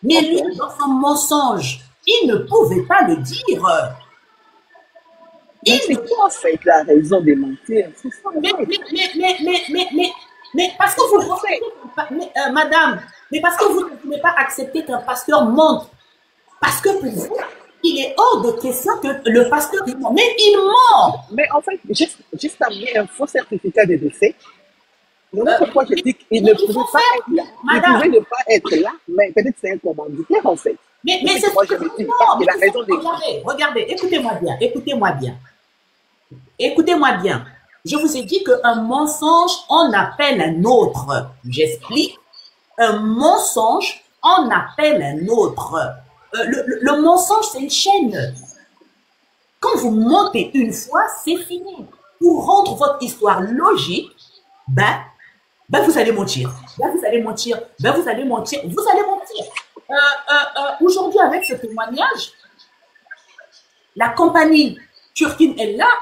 Mais lui, dans son mensonge, il ne pouvait pas le dire. Mais c'est quoi, en fait, la raison de mentir? C'est ça, en Mais, fait. mais, mais, mais, mais, mais, mais, mais parce que C'est vous ça, en fait. madame, mais parce que vous ne pouvez pas accepter qu'un pasteur mente. Parce que pour vous, il est hors de question que le pasteur il ment. Mais il ment. Mais en fait, juste amener un faux certificat de décès. Voilà Euh, pourquoi je dis qu'il mais ne il pouvait faut pas faire, être là. Il madame, pouvait ne pas être là, mais peut-être c'est un commanditaire, en fait. mais C'est ce c'est que moi ce je que me dis, parce non, mais qu'il a c'est raison de... regardez, regardez, écoutez-moi bien, écoutez-moi bien, écoutez-moi bien. Je vous ai dit qu'un mensonge en appelle un autre. J'explique. Un mensonge en appelle un autre. Le mensonge, c'est une chaîne. Quand vous mentez une fois, c'est fini. Pour rendre votre histoire logique, vous allez mentir. Vous allez mentir. Vous allez mentir. Vous allez mentir. Aujourd'hui, avec ce témoignage, la compagnie Turkin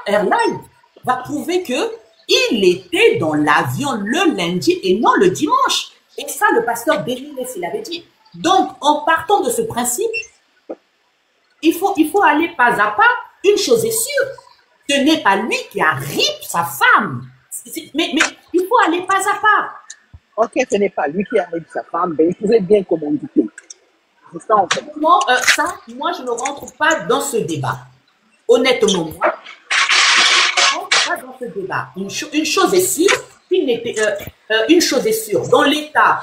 Airlines va prouver que il était dans l'avion le lundi et non le dimanche. Et ça, le pasteur Bélinet, il avait dit. Donc, en partant de ce principe, il faut aller pas à pas. Une chose est sûre, ce n'est pas lui qui a rip sa femme. Mais il faut aller pas à pas. Ok, ce n'est pas lui qui arrive sa femme, mais il pouvait bien commanditer. C'est ça, en fait. Moi, je ne rentre pas dans ce débat. Honnêtement, moi, je ne rentre pas dans ce débat. Une chose est sûre, une chose est sûre. Dans l'état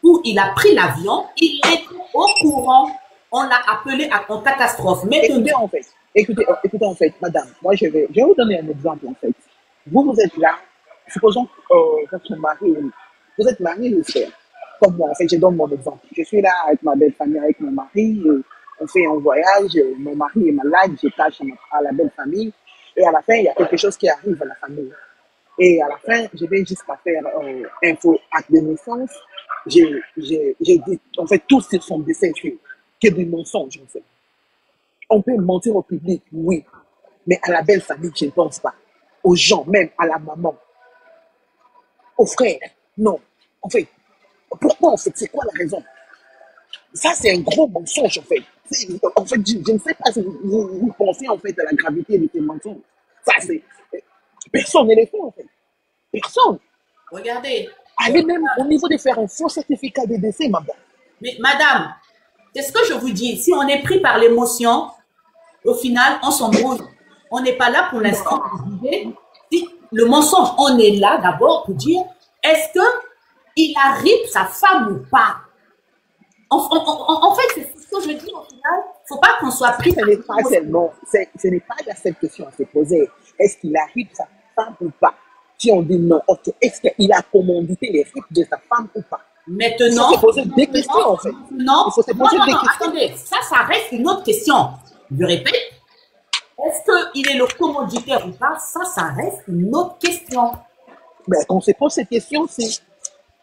où il a pris l'avion, il était au courant. On l'a appelé en catastrophe. Écoutez, en fait, madame, moi, je vais vous donner un exemple, en fait. Vous êtes là, supposons que votre mari, vous êtes marié, j'espère. Comme moi, en fait, je donne mon exemple. Je suis là avec ma belle famille, avec mon mari, on fait un voyage, mon mari est malade, je tâche à la belle famille, et à la fin, il y a quelque chose qui arrive à la famille. Et à la fin, je vais jusqu'à faire un faux acte de naissance. J'ai dit, en fait, tout sur son décès, que des mensonges, en fait. On peut mentir au public, oui, mais à la belle famille, je ne pense pas. Aux gens, même à la maman, aux frères, non. En fait, pourquoi, en fait, c'est quoi la raison? Ça, c'est un gros mensonge, en fait. En fait, je ne sais pas si vous pensez, en fait, à la gravité de ces mensonges. Ça, c'est... Personne ne les fait, en fait. Personne. Regardez. Allez même au niveau de faire un faux certificat de décès, madame. Mais madame, c'est ce que je vous dis. Si on est pris par l'émotion, au final, on s'embrouille. On n'est pas là pour l'instant pour juger. Si le mensonge, on est là d'abord pour dire est-ce qu'il arrive sa femme ou pas. En fait, c'est ce que je dis au final. Il ne faut pas qu'on soit pris Ce n'est pas seulement, ce n'est pas cette question à se poser. Est-ce qu'il arrive sa femme ou pas? Si on dit non, ok, est-ce qu'il a commandité les rites de sa femme ou pas? Maintenant, il faut se poser des questions, en fait. Non, il faut se poser des questions. Attendez, ça reste une autre question. Je répète, est-ce qu'il est le commanditaire ou pas? Ça reste une autre question. Mais quand on se pose cette question, c'est...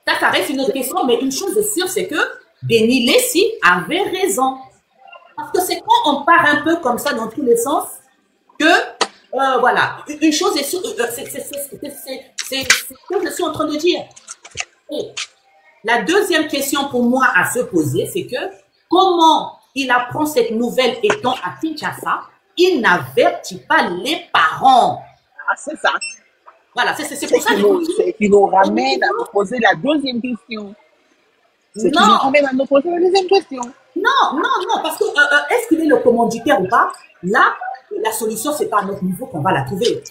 Ça reste une autre question, mais une chose est sûre, c'est que Denis Lessi avait raison. Parce que c'est quand on part un peu comme ça dans tous les sens que, voilà, une chose est sûre, c'est ce que je suis en train de dire. Et la deuxième question pour moi à se poser, c'est que comment il apprend cette nouvelle étant à Kinshasa, il n'avertit pas les parents. Ah, c'est ça. Voilà, c'est pour ça que je vous dis. C'est qui nous ramène à nous poser la deuxième question. C'est qui nous ramène à nous poser la deuxième question. Non, parce que est-ce qu'il est le commanditaire ou pas? Là, la solution, c'est pas à notre niveau qu'on va la trouver.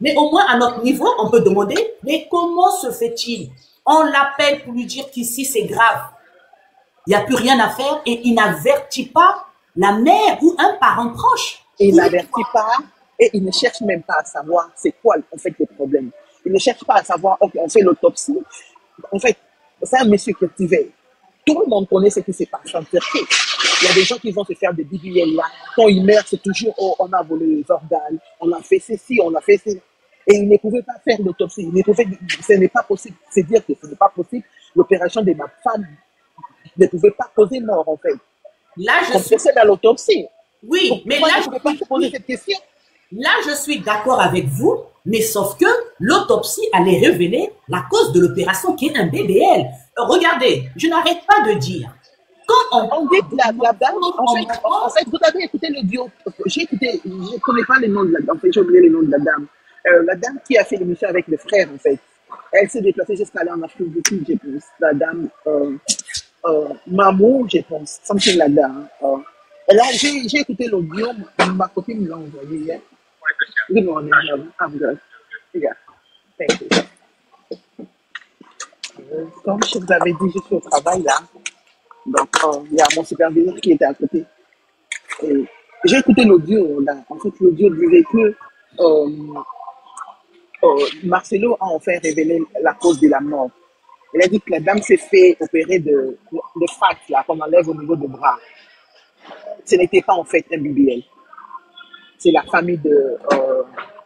Mais au moins, à notre niveau, on peut demander, mais comment se fait-il? On l'appelle pour lui dire qu'ici, c'est grave. Il n'y a plus rien à faire et il n'avertit pas la mère ou un parent proche. Il n'avertit pas et il ne cherche même pas à savoir c'est quoi, en fait, le problème. Il ne cherche pas à savoir, ok, on fait l'autopsie. En fait, c'est un monsieur cultivé. Tout le monde connaît ce qui se passe en Turquie. Il y a des gens qui vont se faire des BBL là. Quand ils meurent, c'est toujours, oh, on a volé les organes, on a fait ceci, on a fait ceci. Et il ne pouvait pas faire l'autopsie. Ce n'est pas possible. C'est dire que ce n'est pas possible. L'opération de ma femme ne pouvait pas causer mort, en fait. Là, je suis... procède à l'autopsie. Oui, donc, mais là, je ne peux pas te poser cette question. Là, je suis d'accord avec vous, mais sauf que l'autopsie allait révéler la cause de l'opération qui est un BBL. Regardez, je n'arrête pas de dire, quand On dit que la dame, en fait, vous avez écouté l'audio. J'ai écouté, je ne connais pas les noms de la dame. En fait, j'ai oublié les noms de la dame. La dame qui a fait l'émission avec le frère, en fait. Elle s'est déplacée jusqu'à aller en Afrique du Sud, je pense. La dame, Mamou, je pense. Something like that. Et là, j'ai écouté l'audio. Ma copine me l'a envoyé hier. Good morning, I'm good. Yeah, thank you. Comme je vous avais dit, je suis au travail là. Donc, il y a mon superviseur qui était à côté. Et j'ai écouté l'audio là. En fait, l'audio disait que Marcelo a en fait révélé la cause de la mort. Il a dit que la dame s'est fait opérer de fat là, qu'on enlève au niveau des bras. Ce n'était pas en fait un BBL. C'est la famille de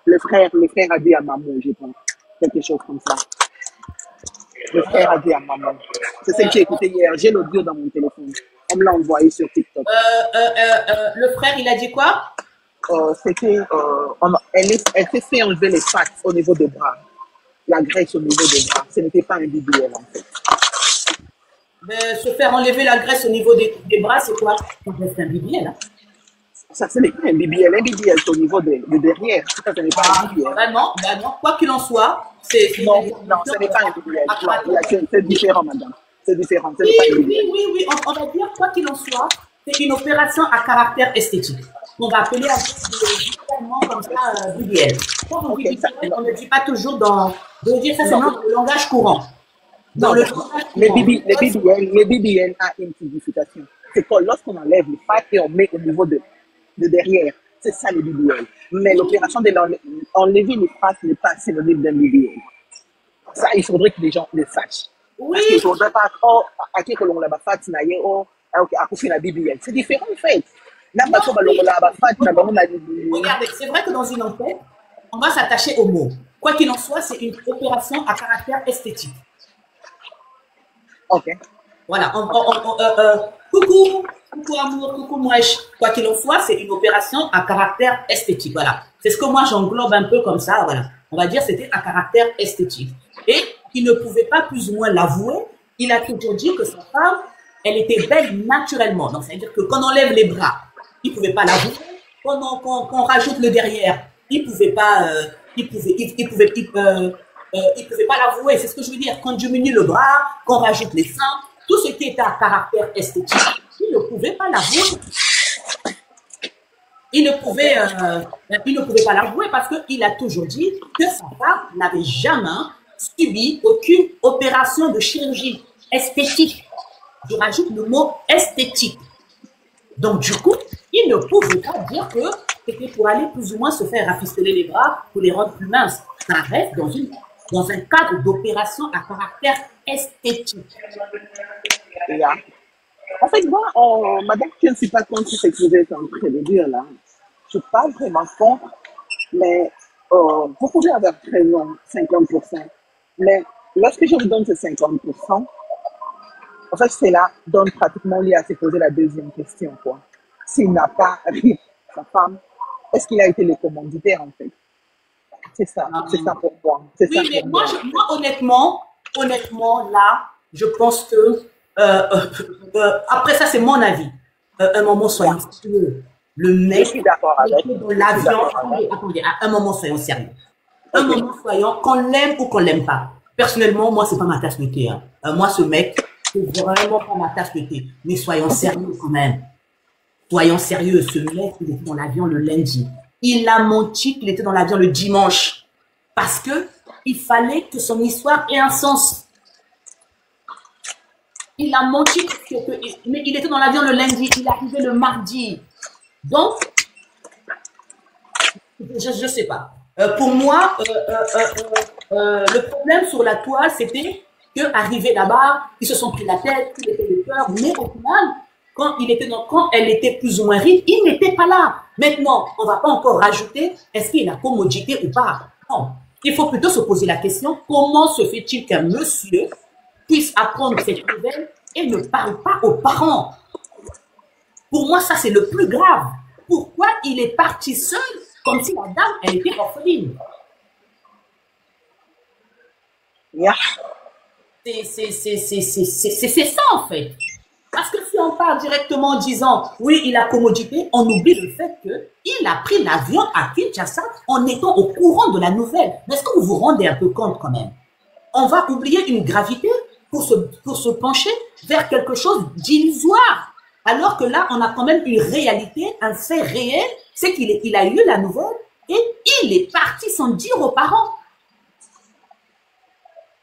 le frère a dit à maman, je pense. Quelque chose comme ça. Le frère a dit à maman. C'est ce que j'ai écouté hier. J'ai l'audio dans mon téléphone. On me l'a envoyé sur TikTok. Le frère, il a dit quoi? C'était, elle s'est fait enlever les pattes au niveau des bras. La graisse au niveau des bras. Ce n'était pas un BBL en fait. Mais se faire enlever la graisse au niveau des bras, c'est quoi? C'est un BBL, hein? Ça, ce n'est pas un BBL. Un BBL, c'est au niveau de derrière. Ça, ce n'est pas un BBL. Vraiment, bah non. Quoi qu'il en soit, c'est non, ce n'est pas un BBL. C'est différent, madame. C'est différent. Oui. On va dire, quoi qu'il en soit, c'est une opération à caractère esthétique. On va appeler comme ça BBL. Quand on dit BBL, on ne dit pas toujours dans. Je veux dire, ça, c'est dans le langage courant. Dans le les BBL a une signification. C'est que lorsqu'on enlève les pattes et on met au niveau de derrière, c'est ça les BBL. Mais l'opération d'enlever les pattes n'est pas synonyme d'un BBL. Ça, il faudrait que les gens le sachent. Oui. Parce qu'il ne faudrait pas, à qui que l'on l'a fait, à couper la BBL. C'est différent, en fait. Regardez, c'est vrai que dans une enquête, on va s'attacher aux mots. Quoi qu'il en soit, c'est une opération à caractère esthétique. Ok. Voilà. Coucou amour, coucou mouèche. Quoi qu'il en soit, c'est une opération à caractère esthétique. Voilà. C'est ce que moi j'englobe un peu comme ça. Voilà. On va dire que c'était à caractère esthétique. Et il ne pouvait pas plus ou moins l'avouer. Il a toujours dit que sa femme, elle était belle naturellement. Donc, ça veut dire que quand on lève les bras, il ne pouvait pas l'avouer. Quand on rajoute le derrière, il ne pouvait pas, il pouvait pas l'avouer. C'est ce que je veux dire. Quand on diminue le bras, qu'on rajoute les seins, tout ce qui était à caractère esthétique, il ne pouvait pas l'avouer. Il ne pouvait pas l'avouer parce qu'il a toujours dit que sa femme n'avait jamais subi aucune opération de chirurgie esthétique. Je rajoute le mot esthétique. Donc, du coup, il ne pouvait pas dire que c'était pour aller plus ou moins se faire rafistoler les bras pour les rendre plus minces. Ça reste dans un cadre d'opération à caractère esthétique. Yeah. En fait, moi, madame, je ne suis pas contre ce que vous êtes en train de dire là. Je ne suis pas vraiment contre, mais vous pouvez avoir raison, 50%. Mais lorsque je vous donne ces 50%, en fait, c'est là, donne pratiquement lié à se poser la deuxième question, quoi. S'il n'a pas ri sa femme, est-ce qu'il a été le commanditaire, en fait? C'est ça pour moi. Oui, mais moi, honnêtement, là, je pense que, après ça, c'est mon avis. Un moment, soyons sérieux. Le mec, je suis d'accord avec. Dans l'avion, attendez, un moment, soyons sérieux. Un moment, soyons, qu'on l'aime ou qu'on l'aime pas. Personnellement, moi, c'est pas ma tasse de thé. Hein. Moi, ce mec, c'est vraiment pas ma tasse de thé. Mais soyons sérieux quand même. Soyons sérieux. Ce mec, il était dans l'avion le lundi. Il a menti qu'il était dans l'avion le dimanche. Parce que il fallait que son histoire ait un sens. Il a menti, mais il était dans l'avion le lundi. Il est arrivé le mardi. Donc, je sais pas. Pour moi, le problème sur la toile, c'était qu'arrivé là-bas, ils se sont pris la tête, il était le cœur, mais au final, quand elle était plus ou moins riche, il n'était pas là. Maintenant, on va pas encore rajouter, est-ce qu'il a commodité ou pas? Non. Il faut plutôt se poser la question, comment se fait-il qu'un monsieur puisse apprendre cette nouvelle et ne parle pas aux parents? Pour moi, ça, c'est le plus grave. Pourquoi il est parti seul, comme si la dame, elle était orpheline? Yeah. C'est ça, en fait. Parce que si on part directement en disant, oui, il a commodité, on oublie le fait qu'il a pris l'avion à Kinshasa en étant au courant de la nouvelle. Mais est-ce que vous vous rendez un peu compte quand même? On va oublier une gravité pour se pencher vers quelque chose d'illusoire. Alors que là, on a quand même une réalité, un fait réel, c'est qu'il a eu la nouvelle et il est parti sans dire aux parents.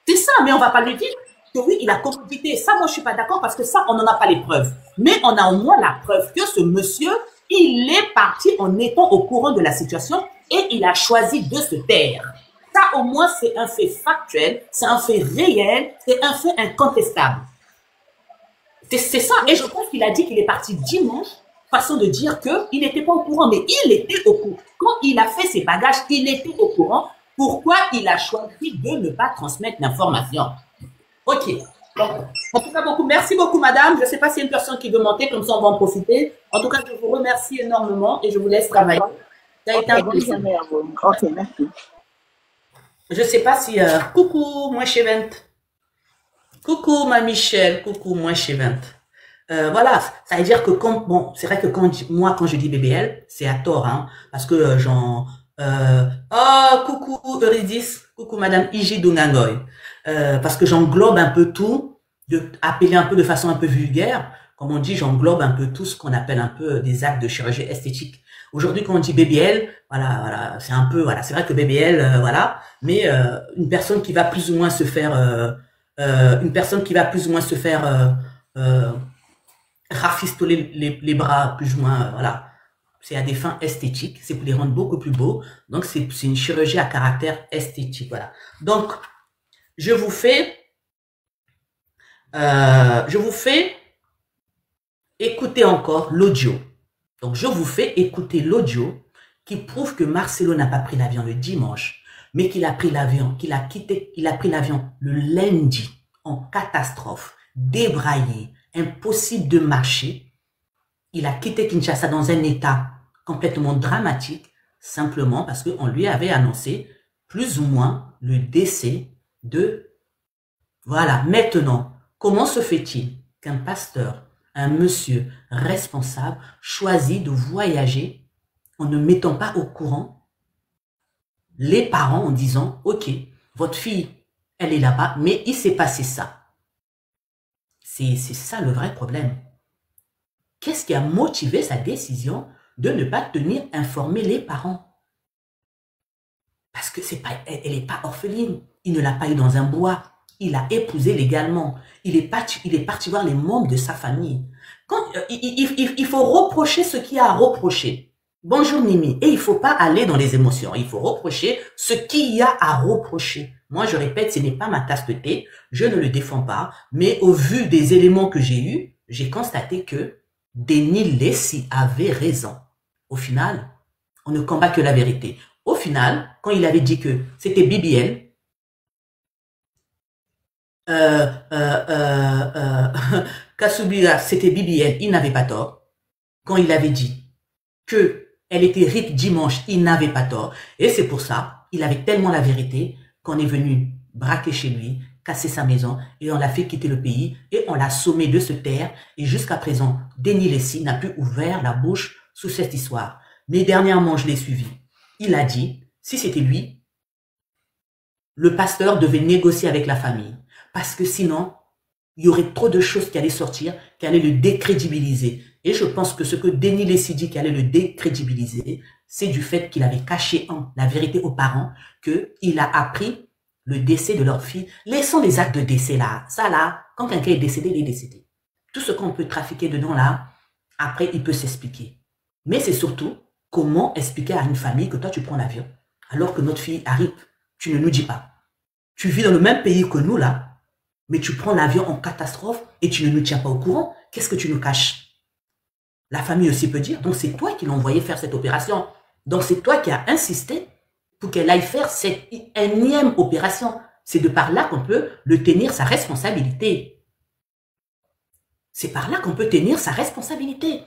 C'est ça, mais on va pas lui dire que oui, il a commodité. Ça, moi, je suis pas d'accord parce que ça, on n'en a pas les preuves. Mais on a au moins la preuve que ce monsieur, il est parti en étant au courant de la situation et il a choisi de se taire. Ça, au moins, c'est un fait factuel, c'est un fait réel, c'est un fait incontestable. C'est ça. Et je pense qu'il a dit qu'il est parti dimanche, façon de dire qu'il n'était pas au courant, mais il était au courant. Quand il a fait ses bagages, il était au courant. Pourquoi il a choisi de ne pas transmettre l'information? Ok. Donc, en tout cas, merci beaucoup, madame. Je ne sais pas s'il y a une personne qui veut monter, comme ça on va en profiter. En tout cas, je vous remercie énormément et je vous laisse travailler. Ça a été un plaisir. Ok, merci. Je ne sais pas si... coucou, moi chez Coucou, ma Michelle. Coucou, moi chez voilà, ça veut dire que bon, c'est vrai que quand je dis BBL, c'est à tort, hein, parce que oh, coucou Eurydice, coucou Madame Iji Dungangoy, parce que j'englobe un peu tout, appeler un peu de façon un peu vulgaire, comme on dit, j'englobe un peu tout ce qu'on appelle un peu des actes de chirurgie esthétique. Aujourd'hui, quand on dit BBL, voilà, c'est un peu, voilà, c'est vrai que BBL, voilà, mais une personne qui va plus ou moins se faire, rafistoler les bras, plus ou moins, voilà. C'est à des fins esthétiques, c'est pour les rendre beaucoup plus beaux. Donc, c'est une chirurgie à caractère esthétique, voilà. Donc, je vous fais écouter encore l'audio. Donc, je vous fais écouter l'audio qui prouve que Marcelo n'a pas pris l'avion le dimanche, mais qu'il a pris l'avion, qu'il a pris l'avion le lundi en catastrophe, débraillé, impossible de marcher. Il a quitté Kinshasa dans un état complètement dramatique, simplement parce qu'on lui avait annoncé plus ou moins le décès de... Voilà, maintenant, comment se fait-il qu'un pasteur, un monsieur responsable, choisit de voyager en ne mettant pas au courant les parents en disant, ok, votre fille, elle est là-bas, mais il s'est passé ça. C'est ça le vrai problème. Qu'est-ce qui a motivé sa décision de ne pas tenir informés les parents? Parce que elle n'est pas orpheline. Il ne l'a pas eu dans un bois. Il a épousé légalement. Il est parti voir les membres de sa famille. Il faut reprocher ce qu'il y a à reprocher. Bonjour Mimi. Et il ne faut pas aller dans les émotions. Il faut reprocher ce qu'il y a à reprocher. Moi, je répète, ce n'est pas ma tasse de thé. Je ne le défends pas. Mais au vu des éléments que j'ai eus, j'ai constaté que Denis Lessi avait raison. Au final, on ne combat que la vérité. Au final, quand il avait dit que c'était BBL, Kasubira, c'était BBL, il n'avait pas tort. Quand il avait dit que elle était RIP dimanche, il n'avait pas tort. Et c'est pour ça, il avait tellement la vérité qu'on est venu braquer chez lui, casser sa maison et on l'a fait quitter le pays et on l'a sommé de se taire et jusqu'à présent, Denis Lessi n'a plus ouvert la bouche sous cette histoire. Mais dernièrement, je l'ai suivi. Il a dit, si c'était lui, le pasteur devait négocier avec la famille parce que sinon, il y aurait trop de choses qui allaient sortir, qui allaient le décrédibiliser. Et je pense que ce que Denis Lessi dit qui allait le décrédibiliser, c'est du fait qu'il avait caché la vérité aux parents, qu'il a appris le décès de leur fille. Laissons les actes de décès là. Ça là, quand quelqu'un est décédé, il est décédé. Tout ce qu'on peut trafiquer dedans là, après il peut s'expliquer. Mais c'est surtout comment expliquer à une famille que toi tu prends l'avion alors que notre fille arrive. Tu ne nous dis pas. Tu vis dans le même pays que nous là, mais tu prends l'avion en catastrophe et tu ne nous tiens pas au courant. Qu'est-ce que tu nous caches? La famille aussi peut dire, donc c'est toi qui l'as envoyé faire cette opération. Donc c'est toi qui as insisté pour qu'elle aille faire cette énième opération. C'est de par là qu'on peut le tenir sa responsabilité. C'est par là qu'on peut tenir sa responsabilité.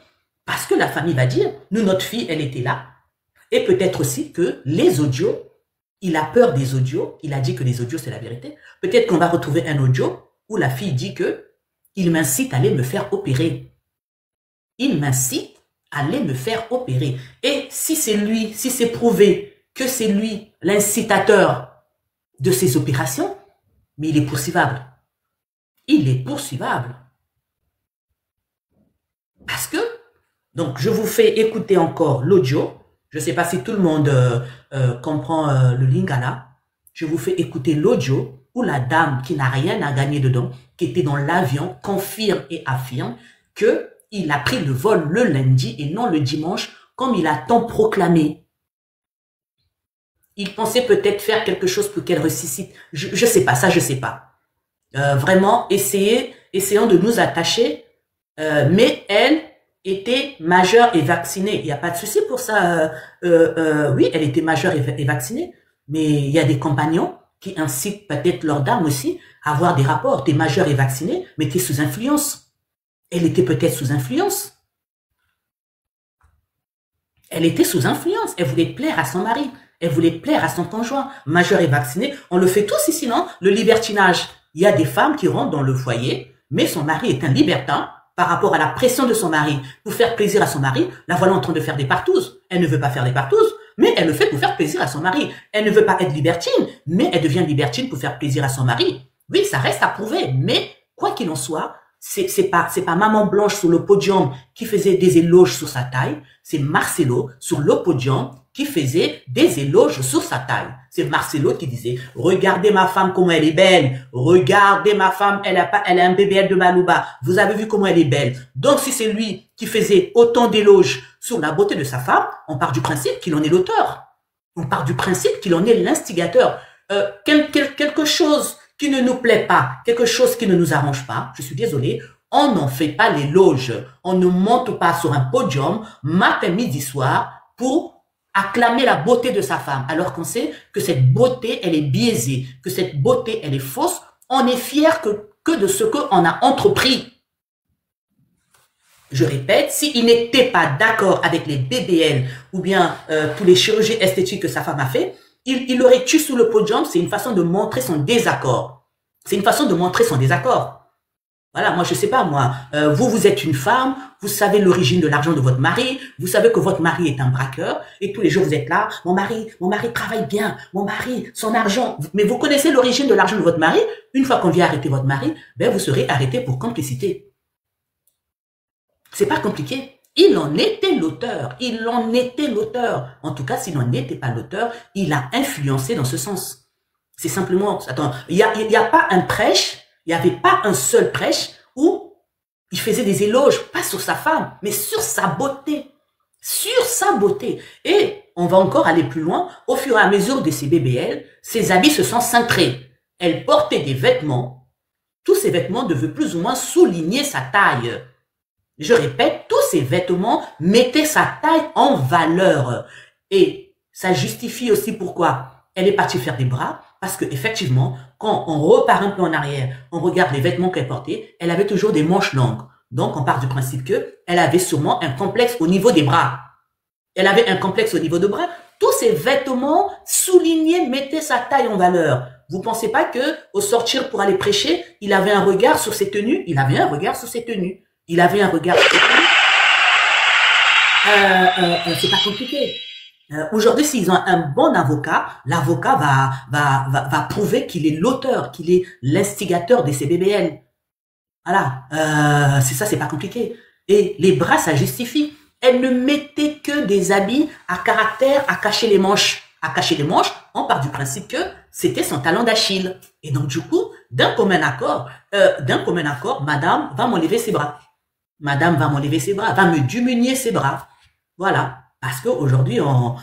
Parce que la famille va dire, nous, notre fille, elle était là. Et peut-être aussi que les audios, il a peur des audios. Il a dit que les audios, c'est la vérité. Peut-être qu'on va retrouver un audio où la fille dit que Il m'incite à aller me faire opérer. Il m'incite à aller me faire opérer. Et si c'est lui, si c'est prouvé que c'est lui l'incitateur de ces opérations, mais il est poursuivable. Il est poursuivable. Parce que, donc je vous fais écouter encore l'audio. Je ne sais pas si tout le monde comprend le lingala. Je vous fais écouter l'audio où la dame qui n'a rien à gagner dedans, qui était dans l'avion, confirme et affirme qu'il a pris le vol le lundi et non le dimanche, comme il a tant proclamé. Il pensait peut-être faire quelque chose pour qu'elle ressuscite. Je sais pas, ça je sais pas. Vraiment, essayons de nous attacher. Mais elle était majeure et vaccinée. Il n'y a pas de souci pour ça. Oui, elle était majeure et vaccinée. Mais il y a des compagnons qui incitent peut-être leurs dames aussi à avoir des rapports. T'es majeure et vaccinée, mais t'es sous influence. Elle était peut-être sous influence. Elle était sous influence. Elle voulait plaire à son mari. Elle voulait plaire à son conjoint. Majeure et vaccinée. On le fait tous ici, non? Le libertinage. Il y a des femmes qui rentrent dans le foyer, mais son mari est un libertin par rapport à la pression de son mari. Pour faire plaisir à son mari, la voilà en train de faire des partouzes. Elle ne veut pas faire des partouzes, mais elle le fait pour faire plaisir à son mari. Elle ne veut pas être libertine, mais elle devient libertine pour faire plaisir à son mari. Oui, ça reste à prouver, mais quoi qu'il en soit, c'est pas Maman Blanche sur le podium qui faisait des éloges sur sa taille, c'est Marcelo sur le podium qui faisait des éloges sur sa taille. C'est Marcelo qui disait, regardez ma femme comment elle est belle, regardez ma femme, elle a un BBL de Malouba, vous avez vu comment elle est belle. Donc si c'est lui qui faisait autant d'éloges sur la beauté de sa femme, on part du principe qu'il en est l'auteur. On part du principe qu'il en est l'instigateur. Quelque chose qui ne nous plaît pas, quelque chose qui ne nous arrange pas, je suis désolé, on n'en fait pas l'éloge. On ne monte pas sur un podium matin, midi, soir pour acclamer la beauté de sa femme, alors qu'on sait que cette beauté, elle est biaisée, que cette beauté, elle est fausse. On est fier que de ce qu'on a entrepris. Je répète, s'il n'était pas d'accord avec les BBL ou bien tous les chirurgies esthétiques que sa femme a fait, il aurait tué sous le podium. C'est une façon de montrer son désaccord. C'est une façon de montrer son désaccord. Voilà, moi je sais pas, moi, vous êtes une femme, vous savez l'origine de l'argent de votre mari, vous savez que votre mari est un braqueur, et tous les jours vous êtes là, mon mari travaille bien, mon mari, son argent, mais vous connaissez l'origine de l'argent de votre mari, une fois qu'on vient arrêter votre mari, ben vous serez arrêté pour complicité. C'est pas compliqué. Il en était l'auteur, En tout cas, s'il n'en était pas l'auteur, il a influencé dans ce sens. C'est simplement, attends, il y a pas un prêche, il n'y avait pas un seul prêche où il faisait des éloges, pas sur sa femme, mais sur sa beauté. Sur sa beauté. Et on va encore aller plus loin. Au fur et à mesure de ses BBL, ses habits se sont cintrés. Elle portait des vêtements. Tous ces vêtements devaient plus ou moins souligner sa taille. Je répète, tous ces vêtements mettaient sa taille en valeur. Et ça justifie aussi pourquoi elle est partie faire des bras. Parce que effectivement, quand on repart un peu en arrière, on regarde les vêtements qu'elle portait, elle avait toujours des manches longues. Donc, on part du principe que elle avait sûrement un complexe au niveau des bras. Elle avait un complexe au niveau des bras. Tous ces vêtements soulignaient, mettaient sa taille en valeur. Vous pensez pas que, au sortir pour aller prêcher, il avait un regard sur ses tenues? Il avait un regard sur ses tenues. Il avait un regard sur ses tenues. C'est pas compliqué. Aujourd'hui, s'ils ont un bon avocat, l'avocat va prouver qu'il est l'auteur, qu'il est l'instigateur de ces BBL. Voilà, c'est ça, c'est pas compliqué. Et les bras, ça justifie. Elle ne mettait que des habits à caractère, à cacher les manches. À cacher les manches, on part du principe que c'était son talon d'Achille. Et donc, du coup, d'un commun accord, madame va m'enlever ses bras. Madame va m'enlever ses bras, va me diminuer ses bras. Voilà. Parce qu'aujourd'hui, on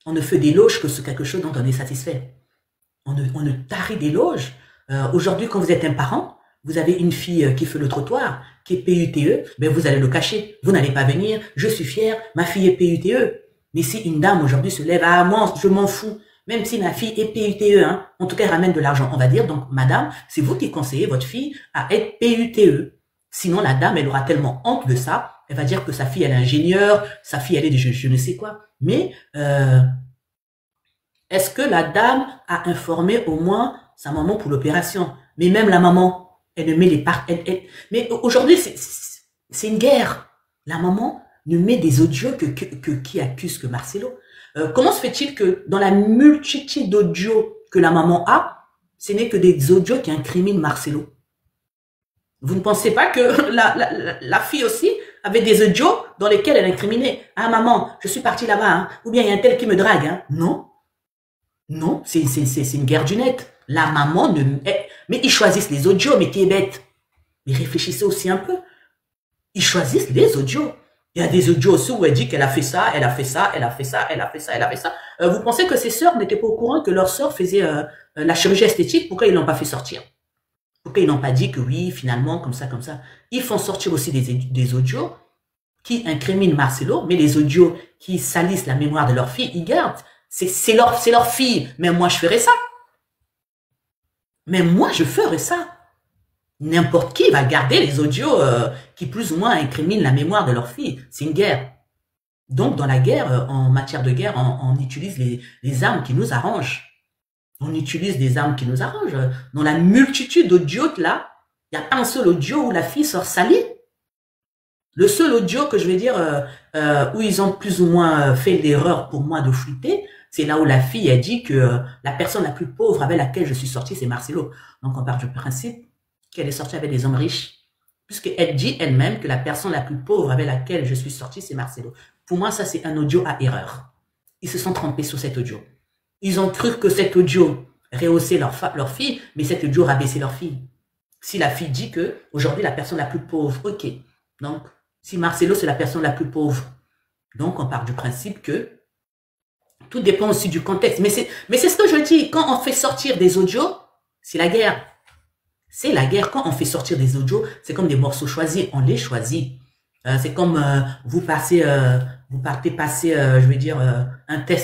ne fait d'éloges que sur quelque chose dont on est satisfait. On ne tarit d'éloges. Aujourd'hui, quand vous êtes un parent, vous avez une fille qui fait le trottoir, qui est PUTE, ben vous allez le cacher. Vous n'allez pas venir, je suis fière, ma fille est PUTE. Mais si une dame aujourd'hui se lève, ah moi, je m'en fous. Même si ma fille est PUTE, hein, en tout cas, elle ramène de l'argent. On va dire, donc, madame, c'est vous qui conseillez votre fille à être PUTE. Sinon, la dame, elle aura tellement honte de ça, elle va dire que sa fille, elle est ingénieure, sa fille, elle est de je ne sais quoi. Mais, Est-ce que la dame a informé au moins sa maman pour l'opération? Mais même la maman, elle ne met les parts. Mais aujourd'hui, c'est une guerre. La maman ne met des audios qui accusent que Marcelo. Comment se fait-il que dans la multitude d'audios que la maman a, ce n'est que des audios qui incriminent Marcelo? Vous ne pensez pas que la fille aussi avait des audios dans lesquels elle incriminait? Ah maman, je suis partie là-bas, hein. Ou bien il y a un tel qui me drague. Hein. Non, non, c'est une guerre du net. La maman ne... Mais ils choisissent les audios, mais qui est bête? Mais réfléchissez aussi un peu. Ils choisissent les audios. Il y a des audios aussi où elle dit qu'elle a fait ça, elle a fait ça, elle a fait ça, elle a fait ça, elle a fait ça. Vous pensez que ses sœurs n'étaient pas au courant que leur sœur faisait la chirurgie esthétique? Pourquoi ils l'ont pas fait sortir? Pourquoi ils n'ont pas dit que oui, finalement, comme ça, comme ça? Ils font sortir aussi des audios qui incriminent Marcelo, mais les audios qui salissent la mémoire de leur fille, ils gardent. C'est leur fille. Mais moi, je ferais ça. Mais moi, je ferais ça. N'importe qui va garder les audios qui plus ou moins incriminent la mémoire de leur fille. C'est une guerre. Donc, dans la guerre, en matière de guerre, on utilise les armes qui nous arrangent. On utilise des armes qui nous arrangent. Dans la multitude d'audios là, il n'y a pas un seul audio où la fille sort salie. Le seul audio que je vais dire où ils ont plus ou moins fait l'erreur pour moi de flouter, c'est là où la fille a dit que la personne la plus pauvre avec laquelle je suis sortie, c'est Marcelo. Donc on part du principe qu'elle est sortie avec des hommes riches, puisqu'elle dit elle-même que la personne la plus pauvre avec laquelle je suis sortie, c'est Marcelo. Pour moi, ça c'est un audio à erreur. Ils se sont trompés sur cet audio. Ils ont cru que cet audio rehaussait leur fille, mais cet audio rabaissait leur fille. Si la fille dit que aujourd'hui la personne la plus pauvre, ok. Donc, si Marcelo c'est la personne la plus pauvre, donc on part du principe que tout dépend aussi du contexte. Mais c'est ce que je dis, quand on fait sortir des audios, c'est la guerre. C'est la guerre. Quand on fait sortir des audios, c'est comme des morceaux choisis, on les choisit. C'est comme vous partez passer, je veux dire, un test